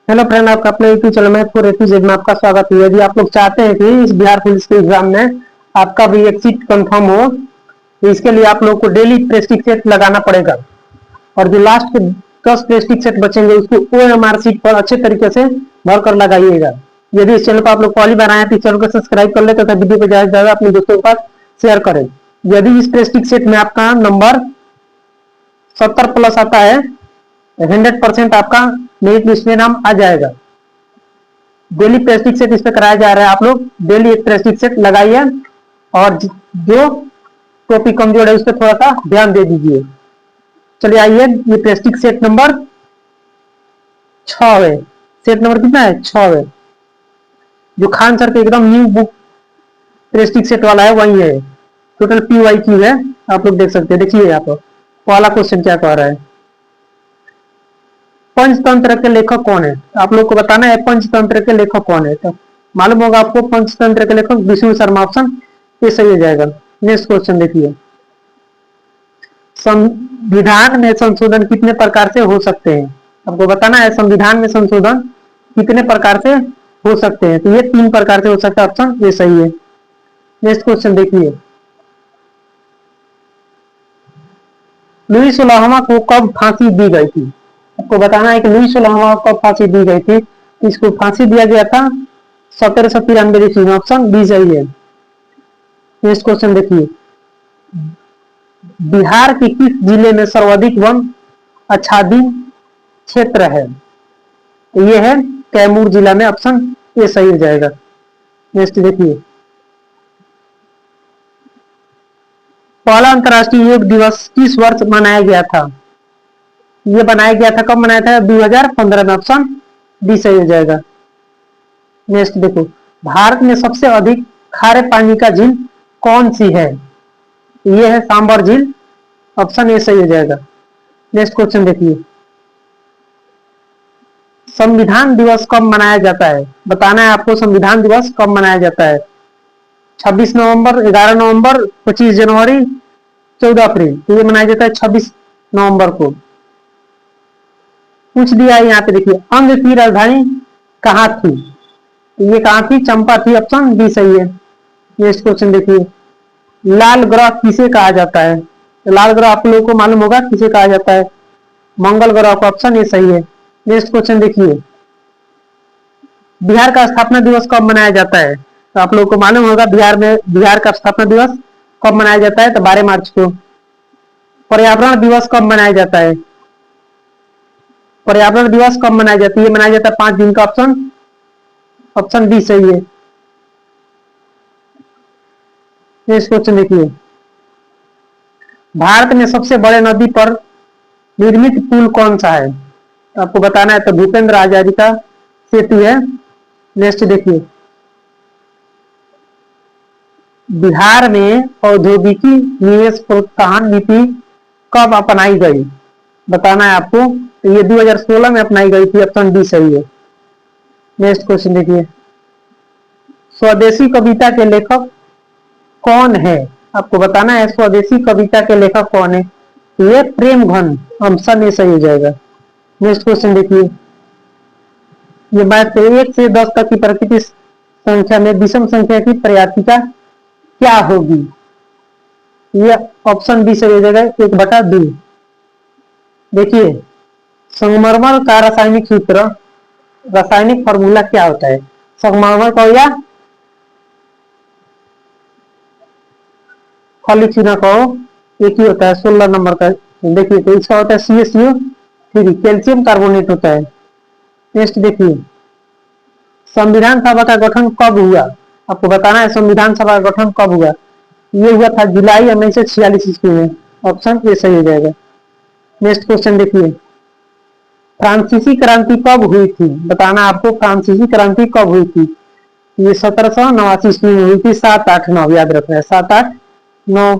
Hello friend, आपका अपने YouTube channel में फोर ए टू जेड में आपका स्वागत है। यदि आप लोग चाहते हैं कि इस बिहार पुलिस के एग्जाम में आपका भी एक सीट कंफर्म हो, तो इसके लिए आप लोग को डेली प्रेस्टिक सेट लगाना पड़ेगा। और जो लास्ट के 10 प्रेस्टिक सेट बचेंगे उसको OMR सीट पर अच्छे तरीके से भर कर लगाइएगा। यदि इस चैनल को आप लोग पहली बार आए तो इस चैनल को सब्सक्राइब कर ले तथा वीडियो को ज्यादा से ज्यादा अपने दोस्तों के पास शेयर करें। यदि इस प्रेस्टिक सेट में आपका नंबर 70 प्लस आता है, 100% आपका मेरिट लिस्ट में नाम आ जाएगा। डेली प्रेस्टिक सेट इस पे कराया जा रहा है। आप लोग डेली एक प्रेस्टिक सेट लगाइए और जो टॉपिक कमजोर है उस पर थोड़ा सा ध्यान दे दीजिए। चलिए आइए, ये प्रेस्टिक सेट नंबर 6 है। सेट नंबर कितना है? 6 है। जो खान सर के एकदम न्यू बुक प्रेस्टिक सेट वाला है वही है। टोटल PYQ है, आप लोग देख सकते हैं। देखिए यहाँ पर पहला क्वेश्चन क्या कह रहा है, पंचतंत्र के लेखक कौन है? आप लोग को बताना है पंचतंत्र के लेखक कौन है। तो मालूम होगा आपको पंचतंत्र के लेखक विष्णु शर्मा, ऑप्शन ये सही हो जाएगा। नेक्स्ट क्वेश्चन देखिए, संविधान में संशोधन कितने प्रकार से हो सकते हैं? आपको बताना है संविधान में संशोधन कितने प्रकार से हो सकते हैं। तो ये 3 प्रकार से हो सकता है, ऑप्शन ये सही है। नेक्स्ट क्वेश्चन देखिए, लुई 16वां को कब फांसी दी गई थी? आपको बताना है कि लुई 16वां को कब फांसी दी गई थी। इसको फांसी दिया गया था 1793 ईस्वी में, ऑप्शन बी सही है। नेक्स्ट क्वेश्चन देखिए, बिहार के किस जिले में सर्वाधिक वन आच्छादित क्षेत्र है? ये है कैमूर जिला में, ऑप्शन ए सही हो जाएगा। नेक्स्ट देखिए, पहला अंतर्राष्ट्रीय योग दिवस किस वर्ष मनाया गया था? ये बनाया गया था, कब मनाया था? 2015 में, ऑप्शन डी सही हो जाएगा। नेक्स्ट देखो, भारत में सबसे अधिक खारे पानी का झील कौन सी है? ये है सांबर झील, ऑप्शन ए सही हो जाएगा। नेक्स्ट क्वेश्चन देखिए, संविधान दिवस कब मनाया जाता है? बताना है आपको संविधान दिवस कब मनाया जाता है। 26 नवंबर, 11 नवंबर, 25 जनवरी, 14 अप्रैल। तो ये मनाया जाता है 26 नवंबर को। पूछ दिया है यहाँ पे, देखिए अंग की राजधानी कहाँ थी? ये कहाँ थी? चंपा थी, ऑप्शन बी सही है। नेक्स्ट क्वेश्चन देखिए, लाल ग्रह किसे कहा जाता है? तो लाल ग्रह आप लोगों को मालूम होगा किसे कहा जाता है, मंगल ग्रह को, ऑप्शन ये सही है। नेक्स्ट क्वेश्चन देखिए, बिहार का स्थापना दिवस कब मनाया जाता है? तो आप लोगों को मालूम होगा बिहार का स्थापना दिवस कब मनाया जाता है, तो 12 मार्च को। पर्यावरण दिवस कब मनाया जाता है? पर्यावरण दिवस कब मनाया जाता है? ये मनाया जाता है 5 जून का, ऑप्शन बी सही है। नेक्स्ट क्वेश्चन देखिए, भारत में सबसे बड़े नदी पर निर्मित पुल कौन सा है? आपको बताना है, तो भूपेंद्र आजादी का सेतु है। नेक्स्ट देखिए, बिहार में औद्योगिकी निवेश प्रोत्साहन नीति कब अपनाई गई? बताना है आपको, तो ये 2016 में अपनाई गई थी, ऑप्शन डी सही है। नेक्स्ट क्वेश्चन देखिए, स्वदेशी कविता के लेखक कौन है? आपको बताना है स्वदेशी कविता के लेखक कौन है। ये प्रेम घन, ऑप्शन ए सही हो जाएगा। नेक्स्ट क्वेश्चन देखिए, ये बात 1 से 10 तक की प्राकृतिक संख्या में विषम संख्या की प्रयातिका क्या होगी? ये ऑप्शन बी सही हो जाएगा, 1/2। देखिए, संगमरमर का रासायनिक सूत्र, रासायनिक फॉर्मूला क्या होता है? संगमरमर का या खाली चूना का एक ही होता है, 16 नंबर का। देखिए, तो इसका होता है CaSO3, कैल्शियम कार्बोनेट होता है। नेक्स्ट देखिए, संविधान सभा का गठन कब हुआ? आपको बताना है संविधान सभा का गठन कब हुआ। ये हुआ था जुलाई 1946 ईस्वी में, ऑप्शन ए सही हो जाएगा। नेक्स्ट क्वेश्चन देखिए, फ्रांसीसी क्रांति कब हुई थी? बताना आपको फ्रांसीसी क्रांति कब हुई थी। ये 1789 ईस्वी में हुई थी, 7-8-9 याद रखना है, 7-8-9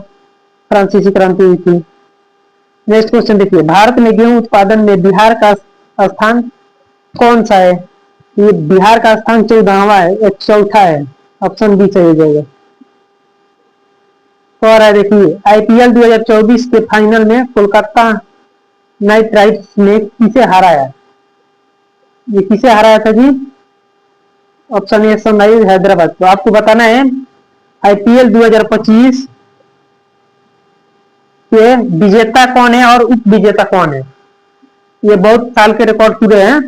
फ्रांसीसी क्रांति हुई थी। नेक्स्ट क्वेश्चन देखिए, भारत में गेहूं उत्पादन में बिहार का स्थान कौन सा है? ये बिहार का स्थान 14वां है, एक चौथा है, ऑप्शन बी सही हो जाएगा। तो आ रहा है, देखिए IPL 2024 के फाइनल में कोलकाता नाइट राइडर्स ने किसे हराया? ये किसे हराया था जी? Option A Sunrise Hyderabad. तो आपको बताना है आईपीएल 2025 के विजेता कौन है और उप विजेता कौन है। ये बहुत साल के रिकॉर्ड पूरे हैं,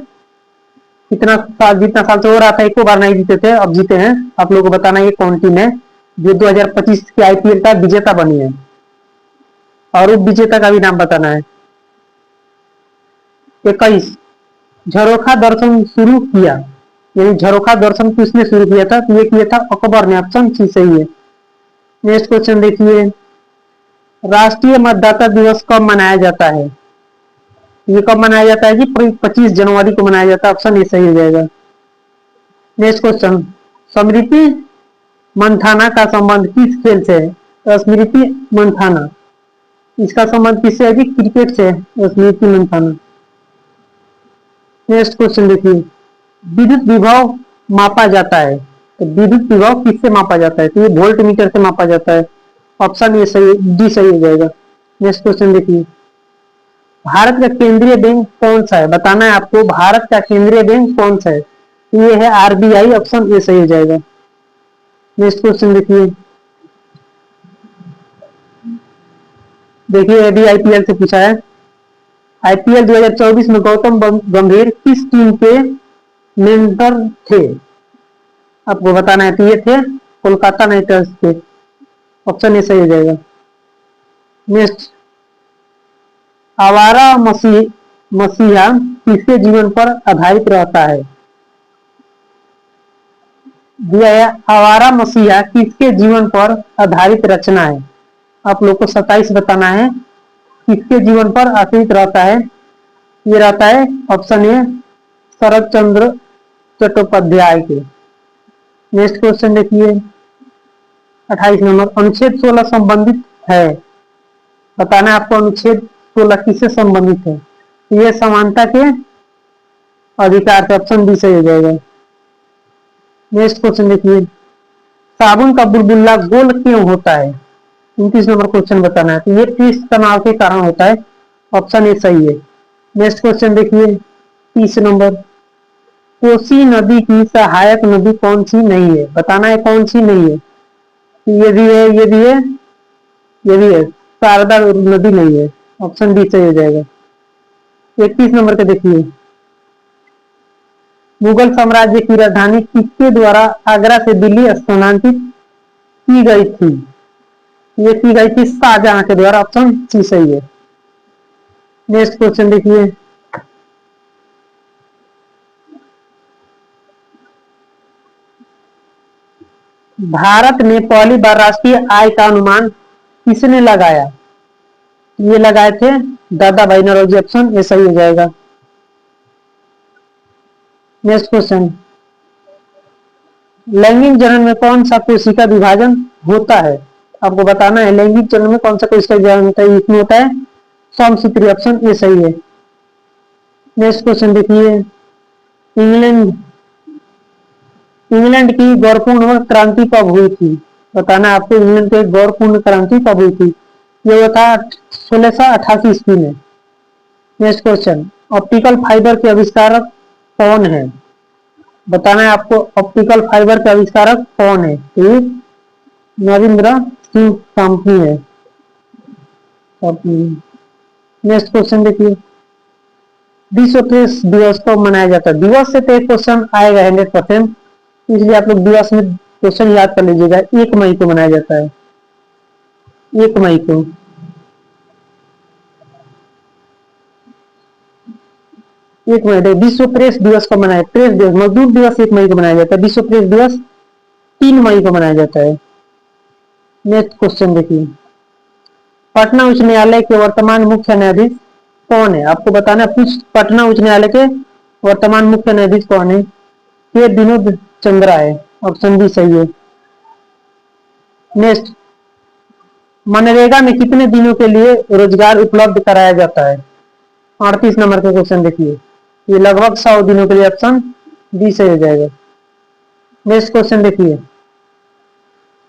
कितना साल, जितना साल से हो रहा था एको बार नहीं जीते थे, अब जीते हैं। आप लोगों को बताना है कौन टीम है जो 2025 के आईपीएल का विजेता बनी है, और उप विजेता का भी नाम बताना है। 21 झरोखा दर्शन शुरू किया, यानी झरोखा दर्शन किसने शुरू किया था? तो ये किया था अकबर ने। ऑप्शन सी सही है। नेक्स्ट क्वेश्चन देखिए, राष्ट्रीय मतदाता दिवस कब मनाया जाता है? ये कब मनाया जाता है जी? 25 जनवरी को मनाया जाता है। ऑप्शन ए सही हो जाएगा। नेक्स्ट क्वेश्चन, स्मृति मंथाना का संबंध किस खेल से है? तो स्मृति मंथाना, इसका संबंध किससे है जी? क्रिकेट से है स्मृति मंथाना। नेक्स्ट क्वेश्चन देखिए, विद्युत विभव मापा जाता है, तो विद्युत विभव किससे मापा जाता है? तो ये वोल्ट मीटर से मापा जाता है। ऑप्शन ये सही, डी सही हो जाएगा। नेक्स्ट क्वेश्चन देखिए, भारत का केंद्रीय बैंक कौन सा है? बताना है आपको भारत का केंद्रीय बैंक कौन सा है। तो ये है आरबीआई। ऑप्शन ए सही हो जाएगा। नेक्स्ट क्वेश्चन देखिए ये भी आईपीएल से पूछा है। आईपीएल 2024 में गौतम गंभीर किस टीम के मेंटर थे? आपको बताना है। तो ये थे कोलकाता नाइट राइडर्स के। ऑप्शन ए सही हो जाएगा। नेक्स्ट, आवारा मसीहा किसके जीवन पर आधारित रहता है? दिया है आवारा मसीहा किसके जीवन पर आधारित रचना है। आप लोग को 27 बताना है किसके जीवन पर आश्रित रहता है। ये रहता है ऑप्शन ए शरद चंद्र चट्टोपाध्याय के। नेक्स्ट क्वेश्चन देखिए 28 नंबर, अनुच्छेद 16 संबंधित है। बताना है आपको अनुच्छेद 16 किससे संबंधित है। ये समानता के अधिकार से। ऑप्शन बी सही हो जाएगा। नेक्स्ट क्वेश्चन देखिए, साबुन का बुलबुला गोल क्यों होता है? 29 नंबर क्वेश्चन बताना है। तो ये पृष्ठ तनाव के कारण होता है। ऑप्शन ए सही है। नेक्स्ट क्वेश्चन देखिए 30 नंबर, कोसी नदी की सहायक नदी कौन सी नहीं है? बताना है कौन सी नहीं है। ये भी है, ये भी है, ये भी है, शारदा नदी नहीं है। ऑप्शन बी सही हो जाएगा। 31 नंबर के देखिए, मुगल साम्राज्य की राजधानी किसके द्वारा आगरा से दिल्ली स्थानांतरित की गई थी? ये की गई थी शाहजहां के द्वारा। ऑप्शन सी सही है। नेक्स्ट क्वेश्चन देखिए, भारत में पहली बार राष्ट्रीय आय का अनुमान किसने लगाया? ये लगाए थे दादा भाई नौरोजी। ऑप्शन ये सही हो जाएगा। नेक्स्ट क्वेश्चन, लैंगिक जनन में कौन सा कोशिका विभाजन होता है? आपको बताना है लैंगिक जनन में कौन सा कोशिका विभाजन होता है। इसमें होता है समसूत्री। ऑप्शन ये सही है। नेक्स्ट क्वेश्चन देखिए, इंग्लैंड इंग्लैंड की गौरवपूर्ण क्रांति कब हुई थी? बताना आपको इंग्लैंड की गौरवपूर्ण क्रांति कब हुई थी। ये हुआ था 1688 ईस्वी में। नेक्स्ट क्वेश्चन, ऑप्टिकल फाइबर के आविष्कारक कौन है? बताना है आपको ऑप्टिकल फाइबर के आविष्कारक कौन है। तो नरेंद्र सिंह कंपनी है। नेक्स्ट क्वेश्चन देखिए, विश्व प्रेस दिवस को मनाया जाता है। दिवस से तो एक क्वेश्चन आएगा 100%, इसलिए आप लोग दिवस में क्वेश्चन याद कर लीजिएगा। 1 मई को मनाया जाता है। 1 मई को। एक मिनट, विश्व प्रेस दिवस को मनाया, प्रेस दिवस, मजदूर दिवस 1 मई को मनाया जाता है। विश्व प्रेस दिवस 3 मई को मनाया जाता है। नेक्स्ट क्वेश्चन देखिए, पटना उच्च न्यायालय के वर्तमान मुख्य न्यायाधीश कौन है? आपको बताना है पटना उच्च न्यायालय के वर्तमान मुख्य न्यायाधीश कौन है। के विनोद चंद्रा है। ऑप्शन बी सही है। नेक्स्ट, मनरेगा में कितने दिनों के लिए रोजगार उपलब्ध कराया जाता है? 38 नंबर के क्वेश्चन देखिए, ये लगभग 100 दिनों के लिए। ऑप्शन बी सही हो जाएगा। नेक्स्ट क्वेश्चन देखिए,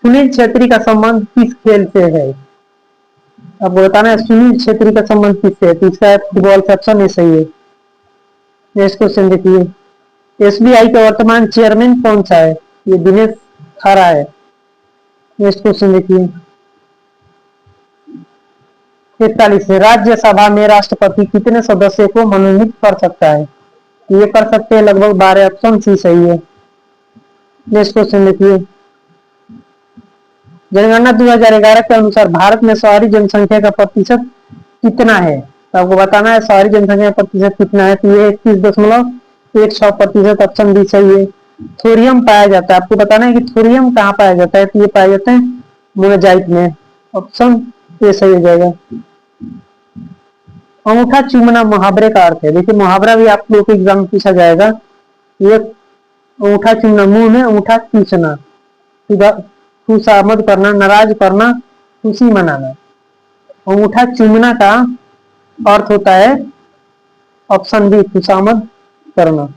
सुनील छेत्री का संबंध किस खेल से है? आपको बताना है सुनील छेत्री का संबंध किससे है। तो इसका फुटबॉल से। ऑप्शन ए सही है। नेक्स्ट क्वेश्चन देखिए, एसबीआई का वर्तमान चेयरमैन कौन सा है? ये दिनेश खरा है। नेक्स्ट क्वेश्चन देखिए 41 है, राज्यसभा में राष्ट्रपति कितने सदस्य को मनोनीत कर सकता है? ये कर सकते हैं लगभग 12, ऑप्शन सी सही है। नेक्स्ट क्वेश्चन देखिए जनगणना 2011 के अनुसार भारत में शहरी जनसंख्या का प्रतिशत कितना है? तो आपको बताना है शहरी जनसंख्या का प्रतिशत कितना है। तो ये 21.16%, ऑप्शन बी सही है। थोरियम पाया जाता है, आपको बताना है कि थोरियम कहाँ पाया जाता है। तो ये पाया जाता है मोनाजाइट में, ऑप्शन ए सही हो जाएगा। अंगूठा चूमना मुहावरे का अर्थ है। देखिए मुहावरा भी आप लोग को एग्जाम में पूछा जाएगा। ये अंगूठा चूमना, मुंह में अंगूठा खींचना, खुशामद करना, नाराज करना, खुशी मनाना। अंगूठा चूमना का अर्थ होता है ऑप्शन बी खुशामद करना।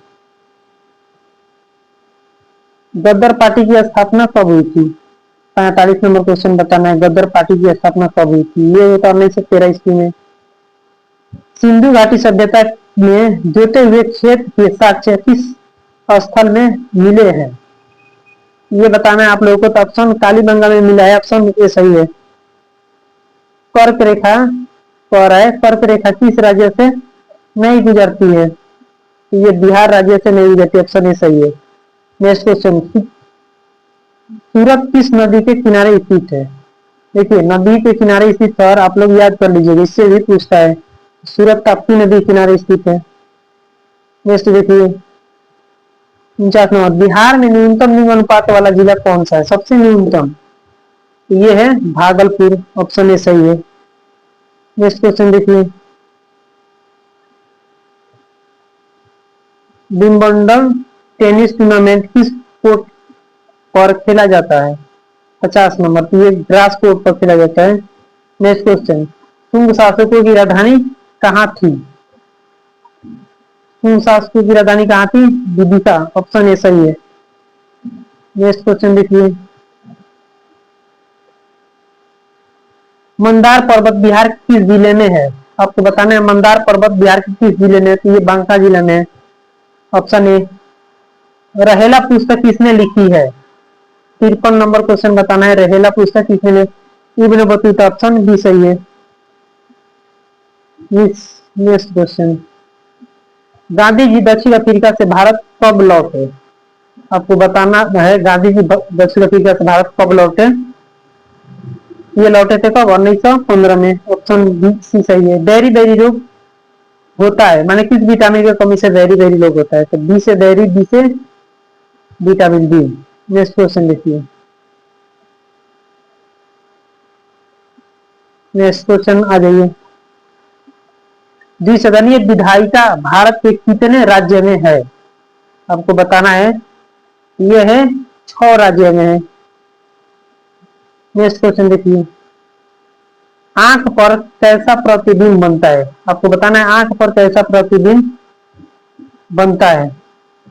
गद्दार पार्टी की स्थापना कब हुई थी? 45 नंबर क्वेश्चन बताना है, गद्दार पार्टी की स्थापना कब हुई थी? ये 1913 ईस्वी में। सिंधु घाटी सभ्यता में जोते हुए खेत के साक्ष्य किस स्थल में मिले हैं? ये बताना है आप लोगों को। तो ऑप्शन कालीबंगा में मिला है, ऑप्शन ए सही है। कर्क रेखा कह रहा है, कर्क रेखा किस राज्य से नहीं गुजरती है? ये बिहार राज्य से नहीं गुजरती, ऑप्शन ए सही है। नेक्स्ट क्वेश्चन, सूरत किस नदी के किनारे स्थित है? देखिए नदी के किनारे स्थित शहर आप लोग याद कर लीजिएगा, इससे भी पूछता है। सूरत ताप्ती नदी किनारे स्थित है। नेक्स्ट देखिए 49 नंबर, बिहार में न्यूनतम लिंग अनुपात वाला जिला कौन सा है? सबसे न्यूनतम ये है भागलपुर, ऑप्शन ए सही है। नेक्स्ट क्वेश्चन देखिए विंबलडन टेनिस टूर्नामेंट किस कोर्ट पर खेला जाता है? 50 नंबर, तो ये ग्रास कोर्ट पर खेला जाता है। नेक्स्ट क्वेश्चन, शुंग शासकों की राजधानी कहाँ थी? शुंग शासकों की राजधानी कहाँ थी? विदिशा, ऑप्शन ए सही है। नेक्स्ट क्वेश्चन देखिए मंदार पर्वत बिहार किस जिले में है? आपको बताना है मंदार पर्वत बिहार के किस जिले में है। तो ये बांका जिला में है, ऑप्शन ए। रहेला पुस्तक किसने लिखी है? 53 नंबर क्वेश्चन बताना है, रहेला पुस्तक किसने लिखी? इब्न बतूता, ऑप्शन बी सही है। नेक्स्ट क्वेश्चन, गांधी जी दक्षिण अफ्रीका से भारत कब लौटे? आपको बताना है गांधी जी दक्षिण अफ्रीका से भारत कब लौटे? ये लौटे थे कब? 1915 में, ऑप्शन बी सी सही है। डेयरी बेरी रोग होता है, माने किस विटामिन की कमी से डेयरी बेरी रोग होता है? तो बी से डेयरी, बी से विटामिन डी। नेक्स्ट क्वेश्चन देखिए नेक्स्ट क्वेश्चन आ जाइए, द्विसदनीय विधायिका भारत के कितने राज्य में है? आपको बताना है, ये है 6 राज्य में है। नेक्स्ट क्वेश्चन देखिए आंख पर कैसा प्रतिबिंब बनता है? आपको बताना है आंख पर कैसा प्रतिबिंब बनता है?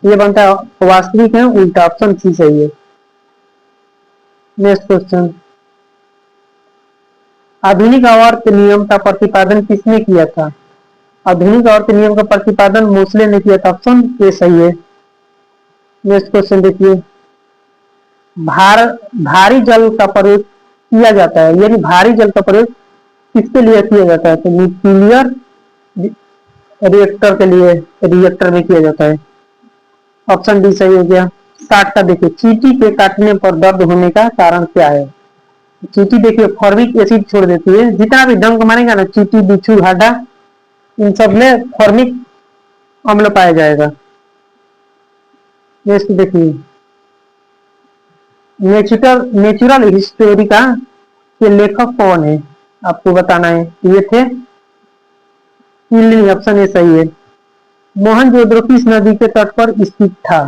ये बनता है वास्तविक है उल्टा, ऑप्शन सी सही है। नेक्स्ट क्वेश्चन, आधुनिक आवर्त नियम का प्रतिपादन किसने किया था? आधुनिक आवर्त नियम का प्रतिपादन मोसले ने किया था, ऑप्शन ए सही है। नेक्स्ट क्वेश्चन देखिए भारी जल का प्रयोग किया जाता है, यानी भारी जल का प्रयोग किसके लिए किया जाता है? तो न्यूक्लियर रिएक्टर के लिए, रिएक्टर में किया जाता है, ऑप्शन डी सही हो गया। 60 का देखिए चींटी के काटने पर दर्द होने का कारण क्या है? चींटी देखिए फॉर्मिक एसिड छोड़ देती है, जितना भी डंक मारेगा ना चींटी, बिच्छू, हाडा, इन सब में फॉर्मिक अम्ल पाया जाएगा। नेक्स्ट देखिए नेचुरल हिस्टोरिका के लेखक कौन है? आपको बताना है, ये थे ऑप्शन ए सही है। मोहनजोदड़ो किस नदी के तट पर स्थित था?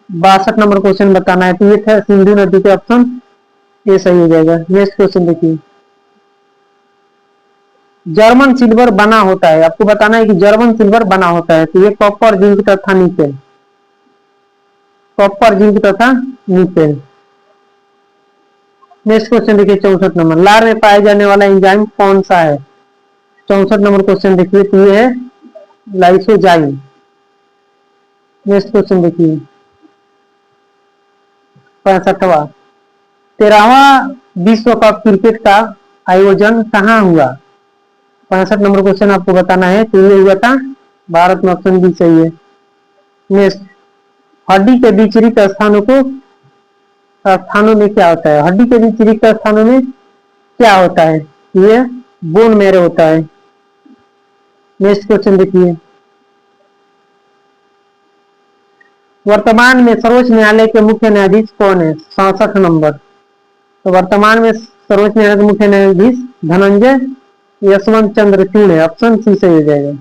62 नंबर क्वेश्चन बताना है, तो ये था सिंधु नदी के, ऑप्शन ए सही हो जाएगा। नेक्स्ट क्वेश्चन देखिए जर्मन सिल्वर बना होता है, आपको बताना है कि जर्मन सिल्वर बना होता है, तो ये कॉपर, जिंक तथा निकेल, कॉपर, जिंक तथा निकेल। नेक्स्ट क्वेश्चन देखिए 64 नंबर, लार में पाए जाने वाला एंजाइम कौन सा है? 64 नंबर क्वेश्चन देखिए, तो ये है लाइसोजाइम। नेक्स्ट क्वेश्चन देखिए 65वां, 13वां विश्व कप क्रिकेट का आयोजन कहाँ हुआ? 65 नंबर क्वेश्चन आपको बताना है। तो ये हुआ था भारत में, ऑप्शन बी सही है। नेक्स्ट, हड्डी के बीच रिक्त स्थानों में क्या होता है? हड्डी के बीच रिक्त स्थानों में क्या होता है? ये बोन मैरो होता है। नेक्स्ट क्वेश्चन देखिए, वर्तमान में सर्वोच्च न्यायालय के मुख्य न्यायाधीश कौन है? 67 नंबर। तो वर्तमान में सर्वोच्च न्यायालय के मुख्य न्यायाधीश धनंजय यशवंत चंद्रचूड़ है। ऑप्शन सी सही हो जाएगा।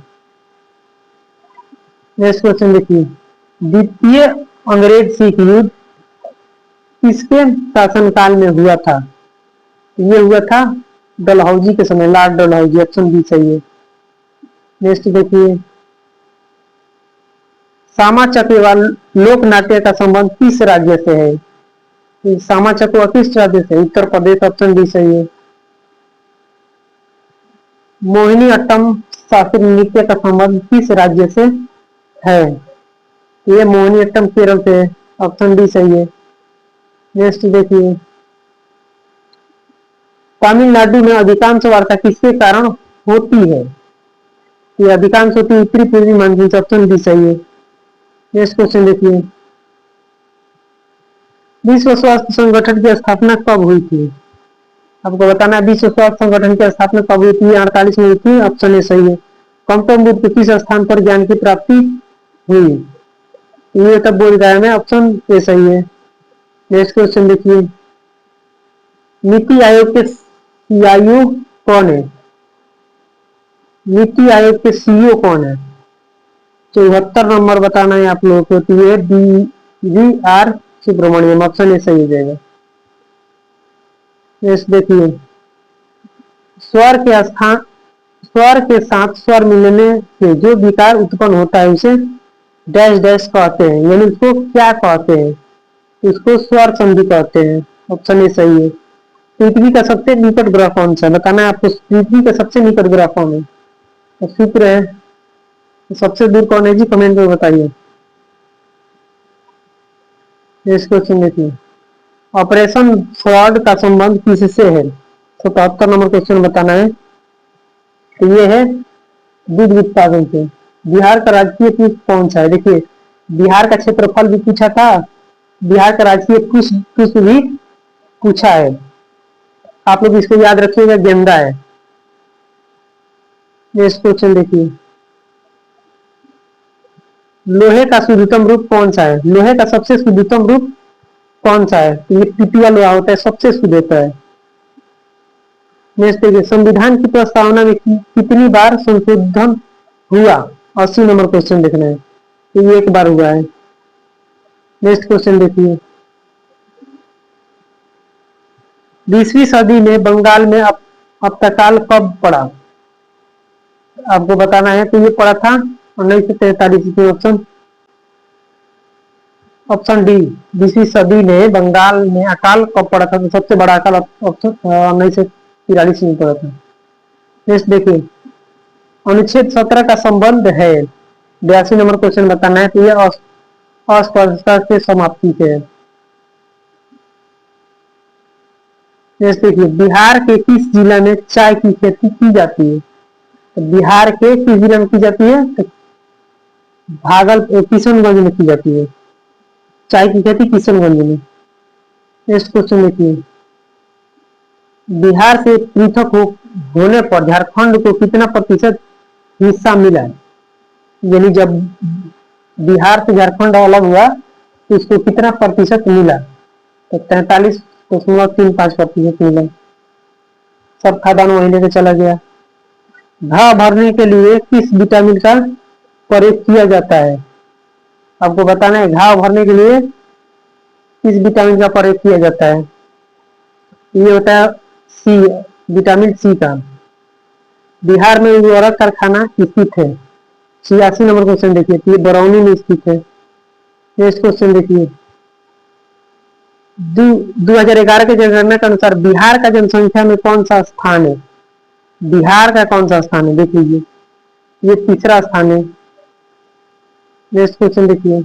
नेक्स्ट क्वेश्चन देखिए, द्वितीय अंग्रेज सिख युद्ध किसके शासनकाल में हुआ था? ये हुआ था डलहौजी के समय, लॉर्ड डलहौजी। ऑप्शन बी सही है। नेक्स्ट देखिए, सामा चकेवा लोक नाट्य का संबंध किस राज्य से है? सामा चकेवा किस राज्य से? उत्तर प्रदेश। ऑप्शन डी सही है। मोहिनी अट्टम शास्त्रीय नृत्य का संबंध किस राज्य से है? ये मोहिनी अट्टम केरल से है। ऑप्शन डी सही है। नेक्स्ट देखिए, तमिलनाडु में अधिकांश वर्षा किसके कारण होती है? ये अधिकांश होती है उत्तरी पूर्वी मानसून से। ऑप्शन डी सही है। नेक्स्ट क्वेश्चन देखिए, विश्व स्वास्थ्य संगठन की स्थापना कब हुई थी? आपको बताना है विश्व स्वास्थ्य संगठन की स्थापना कब हुई थी? 48 में हुई थी। ऑप्शन ए सही है। गौतम बुद्ध के किस स्थान पर ज्ञान की प्राप्ति हुई? ये तब बोल गया मैं। ऑप्शन ए सही है। नेक्स्ट क्वेश्चन देखिए, नीति आयोग के सीईओ कौन है? नीति आयोग के सीईओ कौन है? 74 नंबर बताना है आप लोगों को। तो ये V R Subramaniam. Option A सही हो जाएगा। नेक्स्ट देखिए, स्वर के साथ स्वर मिलने से जो विकार उत्पन्न होता है उसे डैश डैश कहते हैं, यानी उसको क्या कहते हैं? उसको स्वर संधि कहते हैं। ऑप्शन ए सही है। पृथ्वी का सबसे निकट ग्रह कौन सा? बताना है आपको। पृथ्वी का सबसे निकट ग्रह कौन है? तो शुक्र है। तो सबसे दूर कौन है जी? कमेंट में बताइए। नेक्स्ट क्वेश्चन देखिए, ऑपरेशन फ्लड का संबंध किससे है? 77 नंबर क्वेश्चन बताना है। तो ये है दूध उत्पादन से। बिहार का राजकीय पुष्प कौन सा है? देखिए, बिहार का क्षेत्रफल भी पूछा था, बिहार का राजकीय पुष्प भी पूछा है। आप लोग इसको याद रखिएगा, गेंदा है। नेक्स्ट क्वेश्चन देखिए, लोहे का शुद्धतम रूप कौन सा है? लोहे का सबसे शुद्धतम रूप कौन सा है? ये पीपीएल लोहा होता है, सबसे शुद्ध होता है। नेक्स्ट देखिए, संविधान की प्रस्तावना में कितनी बार संशोधन हुआ? 80 नंबर क्वेश्चन देखना है। तो ये एक बार हुआ है। नेक्स्ट क्वेश्चन देखिए, 20वीं सदी में बंगाल में अप्तकाल कब पड़ा? आपको बताना है। तो ये पड़ा था 1943 में। ऑप्शन डी, 20वीं सदी में बंगाल में अकाल कब पड़ा था? तो सबसे बड़ा अकाल ऑप्शन 1943 में पड़ा था। नेक्स्ट देखिए, अनुच्छेद 17 का संबंध है। 82 नंबर क्वेश्चन बताना है। तो ये अस्पृश्यता से समाप्ति से है। नेक्स्ट देखिए, बिहार के किस जिला में चाय की खेती की जाती है? तो बिहार के किस जिले में की जाती है? तो किशनगंज में की जाती है चाय की खेती, किशनगंज में। नेक्स्ट क्वेश्चन देखिए, बिहार से पृथक होने पर झारखंड को कितना प्रतिशत हिस्सा मिला? यानी जब बिहार से झारखंड अलग हुआ तो इसको कितना प्रतिशत मिला? तो 43.35% मिला। सब खाद्यान्न वहीं लेके चला गया। घाव भरने के लिए किस विटामिन का प्रयोग किया जाता है? आपको बताना है, घाव भरने के लिए किस विटामिन का प्रयोग किया जाता है? ये होता है सी, विटामिन सी का। बिहार में उर्वरक कारखाना स्थित है। 86 नंबर क्वेश्चन देखिए, ये बरौनी में स्थित है। नेक्स्ट क्वेश्चन देखिए, 2011 के जनगणना के अनुसार बिहार का जनसंख्या में कौन सा स्थान है? बिहार का कौन सा स्थान है? देख लीजिए, ये तीसरा स्थान है। नेक्स्ट क्वेश्चन देखिए,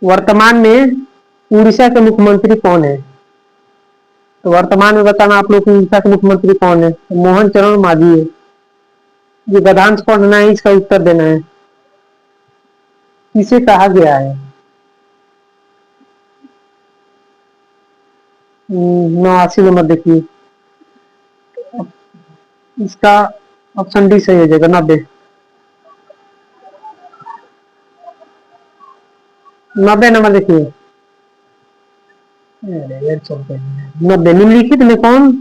वर्तमान में उड़ीसा के मुख्यमंत्री कौन है? तो वर्तमान में बताना आप लोग को उड़ीसा के मुख्यमंत्री कौन है? तो मोहन चरण मांझी है। ये गद्यांश पढ़ना है, इसका उत्तर देना है। किसे कहा गया है? 89 नंबर देखिए, इसका ऑप्शन डी सही हो जाएगा, 90। 90 नंबर देखिए, 90। निम्नलिखित में कौन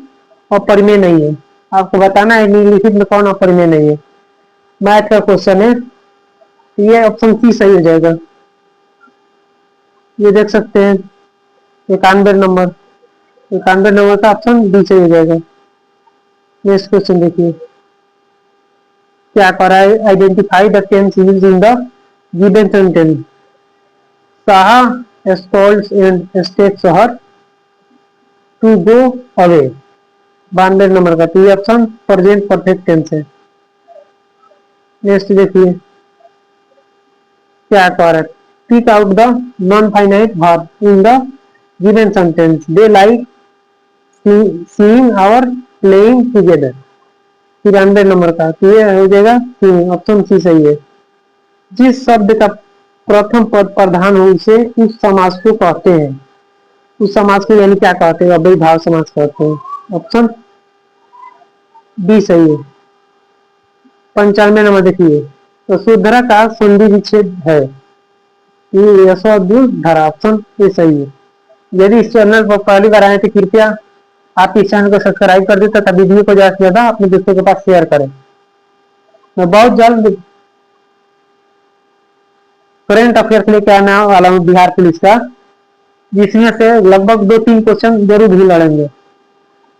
अपरिमेय नहीं है? आपको बताना है निम्नलिखित में कौन अपरिमेय नहीं है। मैथ का क्वेश्चन है, ये ऑप्शन सी सही हो जाएगा। ये देख सकते हैं 91 नंबर, 91 नंबर का ऑप्शन डी सही हो जाएगा। नेक्स्ट क्वेश्चन देखिए, क्या कर रहा है? Identify the tense used in the given sentence. Saha scolds and steps her to go away. 92 number का, तो ये ऑप्शन प्रेजेंट परफेक्ट टेंस है। नेक्स्ट देखिए, क्या कह रहा है? Speak out the non finite verb in the given sentence. They like seeing और प्लेइंग टुगेदर। 93 नंबर का, तो ये हो जाएगा ऑप्शन सी सही है। जिस शब्द का प्रथम पद प्रधान हो उसे उस समास को कहते हैं। उस समास को यानी क्या कहते हैं? अव्ययीभाव समास कहते हैं। ऑप्शन बी सही है। 95 नंबर देखिए, तो सुधरा का संधि विच्छेद है। ये यशोधरा, ऑप्शन ए सही है। यदि इस चैनल पर पहली बार आए तो कृपया आप इस चैनल को सब्सक्राइब कर दें तथा वीडियो को ज्यादा से ज्यादा अपने दोस्तों के पास शेयर करें। मैं बहुत जल्द करंट अफेयर्स लेके आने वाला हूँ बिहार पुलिस का, जिसमें से लगभग 2-3 क्वेश्चन जरूर भी लड़ेंगे।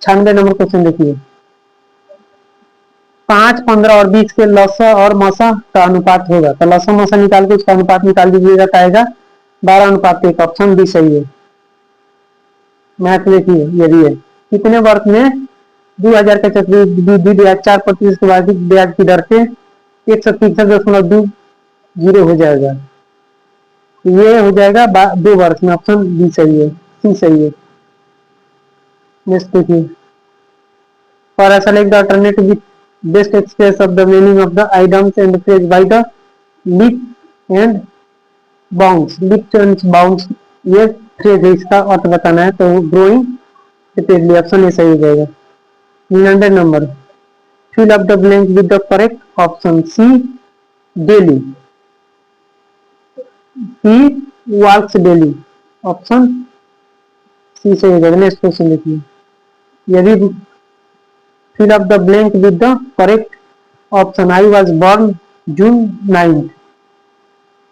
96 नंबर क्वेश्चन देखिए, 5, 15 और 20 के लसा और मसा का अनुपात होगा। तो लसा मसा निकाल के उसका अनुपात निकाल दीजिएगा, तो आएगा 12:1। ऑप्शन बी सही है। मैथ देखिए, यदि है कितने वर्ष में 2000 का चक्रवृद्धि ब्याज 4% के वार्षिक ब्याज की दर से 163.20 हो जाएगा? ये हो जाएगा 2 वर्ष में। ऑप्शन बी सही है, सी सही है। नेक्स्ट देखिए, फॉर ऐसा like the alternative with best express of the meaning of the items and phrase by the lip and bounce. Lip and bounce ये फ्रेज है, इसका अर्थ बताना है। तो ग्रोइंग रिपीटली, ऑप्शन ए सही हो जाएगा। 99 number, fill up the blank with the correct option. She daily, she works daily. Option C सही हो जाएगा। नेक्स्ट क्वेश्चन देखिए, यदि fill up the blank with the correct option. I was born June 9th,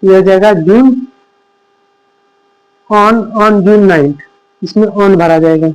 ये हो जाएगा जून on June 9th। इसमें on भरा जाएगा।